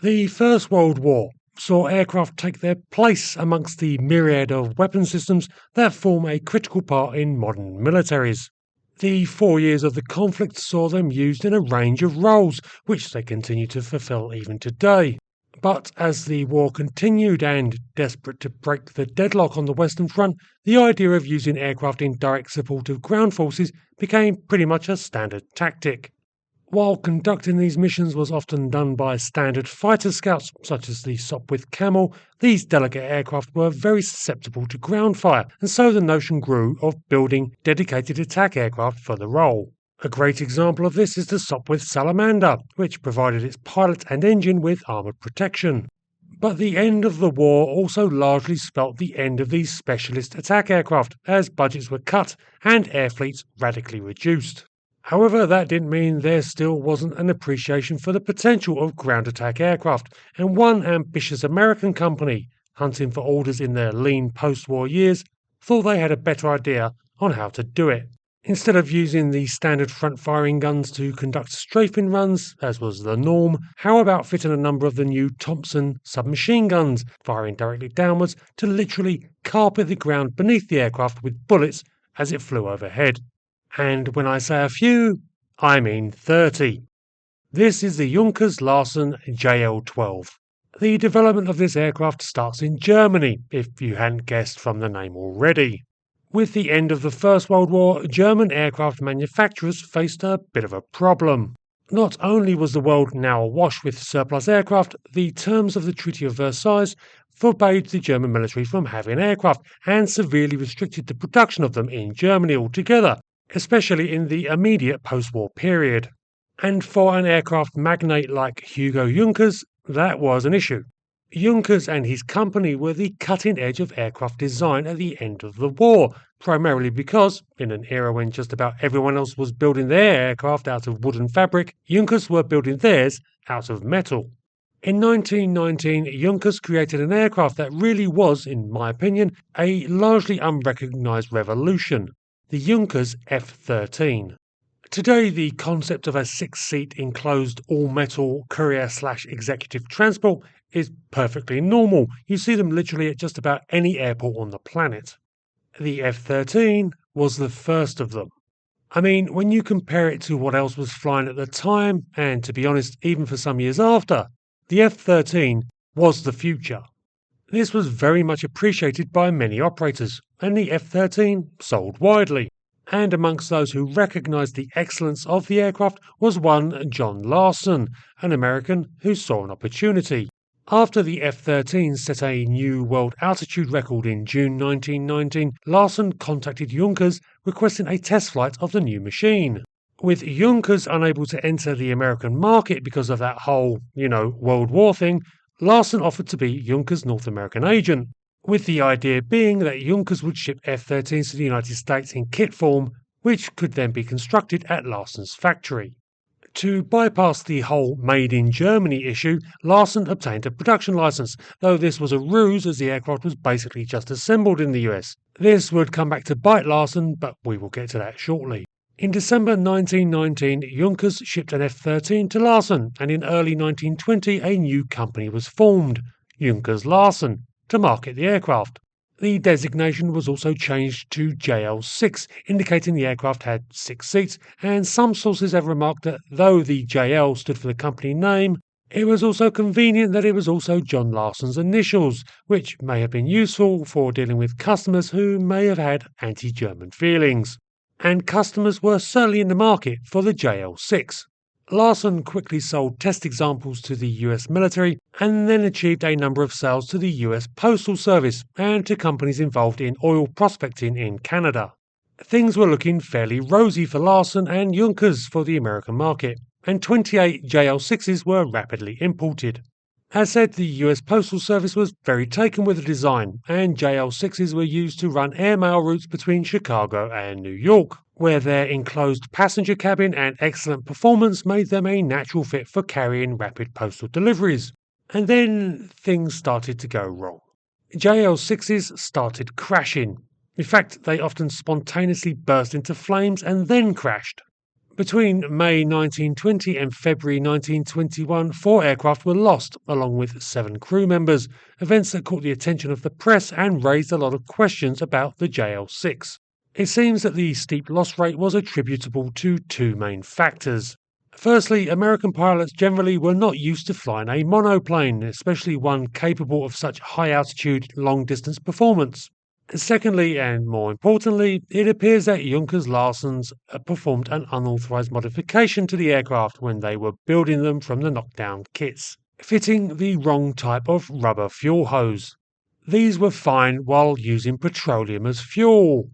The First World War saw aircraft take their place amongst the myriad of weapon systems that form a critical part in modern militaries. The 4 years of the conflict saw them used in a range of roles, which they continue to fulfill even today. But as the war continued and, desperate to break the deadlock on the Western Front, the idea of using aircraft in direct support of ground forces became pretty much a standard tactic. While conducting these missions was often done by standard fighter scouts, such as the Sopwith Camel, these delicate aircraft were very susceptible to ground fire, and so the notion grew of building dedicated attack aircraft for the role. A great example of this is the Sopwith Salamander, which provided its pilot and engine with armoured protection. But the end of the war also largely spelt the end of these specialist attack aircraft, as budgets were cut and air fleets radically reduced. However, that didn't mean there still wasn't an appreciation for the potential of ground attack aircraft, and one ambitious American company, hunting for orders in their lean post-war years, thought they had a better idea on how to do it. Instead of using the standard front-firing guns to conduct strafing runs, as was the norm, how about fitting a number of the new Thompson submachine guns, firing directly downwards, to literally carpet the ground beneath the aircraft with bullets as it flew overhead? And when I say a few, I mean 30. This is the Junkers-Larsen JL-12. The development of this aircraft starts in Germany, if you hadn't guessed from the name already. With the end of the First World War, German aircraft manufacturers faced a bit of a problem. Not only was the world now awash with surplus aircraft, the terms of the Treaty of Versailles forbade the German military from having aircraft and severely restricted the production of them in Germany altogether, especially in the immediate post-war period. And for an aircraft magnate like Hugo Junkers, that was an issue. Junkers and his company were the cutting edge of aircraft design at the end of the war, primarily because, in an era when just about everyone else was building their aircraft out of wood and fabric, Junkers were building theirs out of metal. In 1919, Junkers created an aircraft that really was, in my opinion, a largely unrecognised revolution. The Junkers F-13. Today, the concept of a 6-seat enclosed all-metal courier/executive transport is perfectly normal. You see them literally at just about any airport on the planet. The F-13 was the first of them. I mean, when you compare it to what else was flying at the time, and to be honest, even for some years after, the F-13 was the future. This was very much appreciated by many operators, and the F-13 sold widely. And amongst those who recognised the excellence of the aircraft was one John Larsen, an American who saw an opportunity. After the F-13 set a new world altitude record in June 1919, Larsen contacted Junkers requesting a test flight of the new machine. With Junkers unable to enter the American market because of that whole, World War thing, Larsen offered to be Junkers' North American agent, with the idea being that Junkers would ship F-13s to the United States in kit form, which could then be constructed at Larsen's factory. To bypass the whole made in Germany issue, Larsen obtained a production license, though this was a ruse as the aircraft was basically just assembled in the US. This would come back to bite Larsen, but we will get to that shortly. In December 1919, Junkers shipped an F-13 to Larsen, and in early 1920 a new company was formed, Junkers-Larsen, to market the aircraft. The designation was also changed to JL-6, indicating the aircraft had 6 seats, and some sources have remarked that though the JL stood for the company name, it was also convenient that it was also John Larsen's initials, which may have been useful for dealing with customers who may have had anti-German feelings. And customers were certainly in the market for the JL-6. Larsen quickly sold test examples to the US military and then achieved a number of sales to the US Postal Service and to companies involved in oil prospecting in Canada. Things were looking fairly rosy for Larsen and Junkers for the American market, and 28 JL-6s were rapidly imported. As said, the US Postal Service was very taken with the design, and JL-6s were used to run airmail routes between Chicago and New York, where their enclosed passenger cabin and excellent performance made them a natural fit for carrying rapid postal deliveries. And then things started to go wrong. JL-6s started crashing. In fact, they often spontaneously burst into flames and then crashed. Between May 1920 and February 1921, 4 aircraft were lost, along with 7 crew members, events that caught the attention of the press and raised a lot of questions about the JL-6. It seems that the steep loss rate was attributable to 2 main factors. Firstly, American pilots generally were not used to flying a monoplane, especially one capable of such high-altitude, long-distance performance. Secondly, and more importantly, it appears that Junkers-Larsen performed an unauthorized modification to the aircraft when they were building them from the knockdown kits, fitting the wrong type of rubber fuel hose. These were fine while using petroleum as fuel,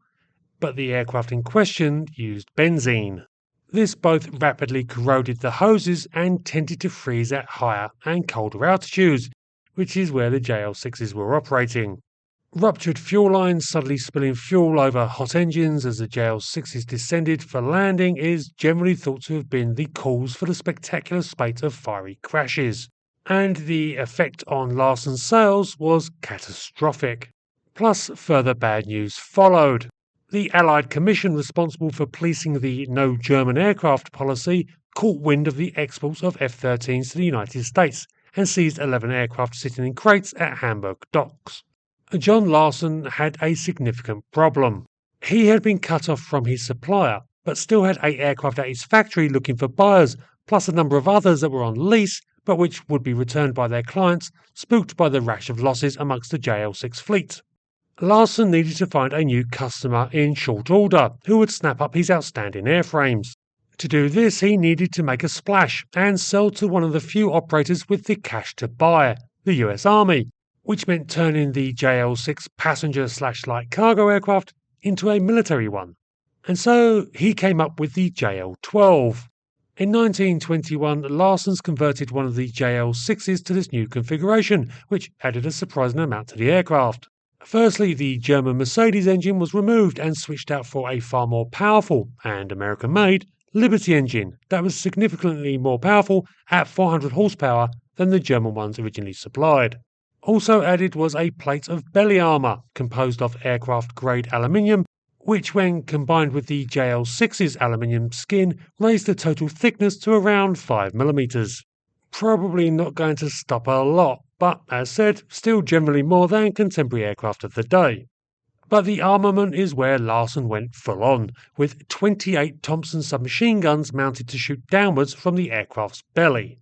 but the aircraft in question used benzene. This both rapidly corroded the hoses and tended to freeze at higher and colder altitudes, which is where the JL-6s were operating. Ruptured fuel lines suddenly spilling fuel over hot engines as the JL-6s descended for landing is generally thought to have been the cause for the spectacular spate of fiery crashes, and the effect on Larsen's sales was catastrophic. Plus, further bad news followed. The Allied Commission responsible for policing the No German Aircraft policy caught wind of the exports of F-13s to the United States and seized 11 aircraft sitting in crates at Hamburg docks. John Larsen had a significant problem. He had been cut off from his supplier, but still had 8 aircraft at his factory looking for buyers, plus a number of others that were on lease, but which would be returned by their clients, spooked by the rash of losses amongst the JL-6 fleet. Larsen needed to find a new customer in short order, who would snap up his outstanding airframes. To do this, he needed to make a splash and sell to one of the few operators with the cash to buy, the US Army, which meant turning the JL-6 passenger/light cargo aircraft into a military one. And so he came up with the JL-12. In 1921, Larsen's converted one of the JL-6s to this new configuration, which added a surprising amount to the aircraft. Firstly, the German Mercedes engine was removed and switched out for a far more powerful, and American-made, Liberty engine that was significantly more powerful at 400 horsepower than the German ones originally supplied. Also added was a plate of belly armour composed of aircraft-grade aluminium, which when combined with the JL-6's aluminium skin raised the total thickness to around 5mm. Probably not going to stop a lot, but as said, still generally more than contemporary aircraft of the day. But the armament is where Larsen went full on, with 28 Thompson submachine guns mounted to shoot downwards from the aircraft's belly.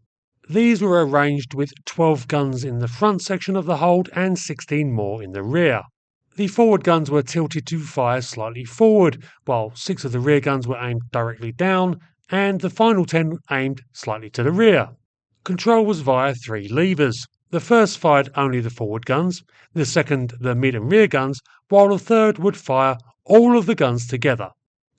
These were arranged with 12 guns in the front section of the hold and 16 more in the rear. The forward guns were tilted to fire slightly forward, while 6 of the rear guns were aimed directly down, and the final 10 aimed slightly to the rear. Control was via 3 levers. The first fired only the forward guns, the second the mid and rear guns, while the third would fire all of the guns together,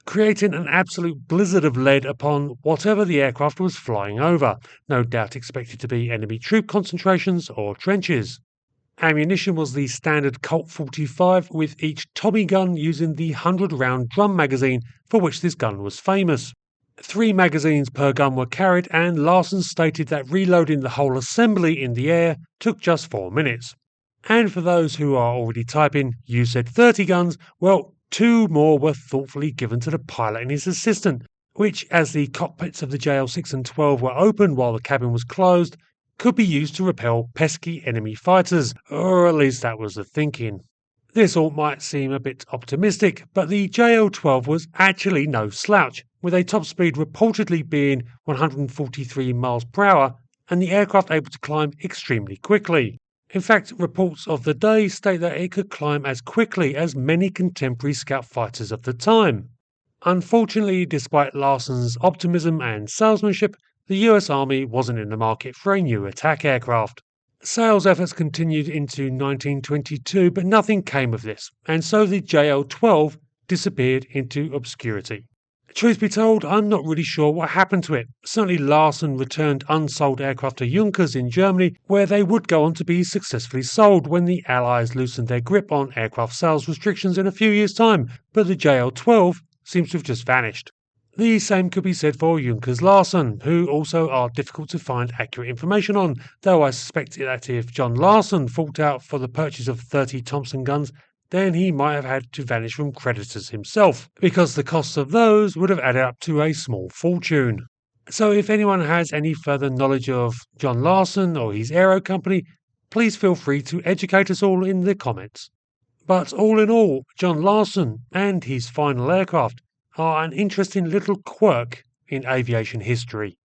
creating an absolute blizzard of lead upon whatever the aircraft was flying over, no doubt expected to be enemy troop concentrations or trenches. Ammunition was the standard Colt 45, with each Tommy gun using the 100-round drum magazine for which this gun was famous. 3 magazines per gun were carried, and Larsen stated that reloading the whole assembly in the air took just 4 minutes. And for those who are already typing, you said 30 guns, well, 2 more were thoughtfully given to the pilot and his assistant, which, as the cockpits of the JL-6 and 12 were open while the cabin was closed, could be used to repel pesky enemy fighters, or at least that was the thinking. This all might seem a bit optimistic, but the JL-12 was actually no slouch, with a top speed reportedly being 143 miles per hour and the aircraft able to climb extremely quickly. In fact, reports of the day state that it could climb as quickly as many contemporary scout fighters of the time. Unfortunately, despite Larsen's optimism and salesmanship, the US Army wasn't in the market for a new attack aircraft. Sales efforts continued into 1922, but nothing came of this, and so the JL-12 disappeared into obscurity. Truth be told, I'm not really sure what happened to it. Certainly Larsen returned unsold aircraft to Junkers in Germany, where they would go on to be successfully sold when the Allies loosened their grip on aircraft sales restrictions in a few years' time, but the JL-12 seems to have just vanished. The same could be said for Junkers-Larsen, who also are difficult to find accurate information on, though I suspect that if John Larsen fought out for the purchase of 30 Thompson guns, then he might have had to vanish from creditors himself, because the costs of those would have added up to a small fortune. So if anyone has any further knowledge of John Larsen or his aero company, please feel free to educate us all in the comments. But all in all, John Larsen and his final aircraft are an interesting little quirk in aviation history.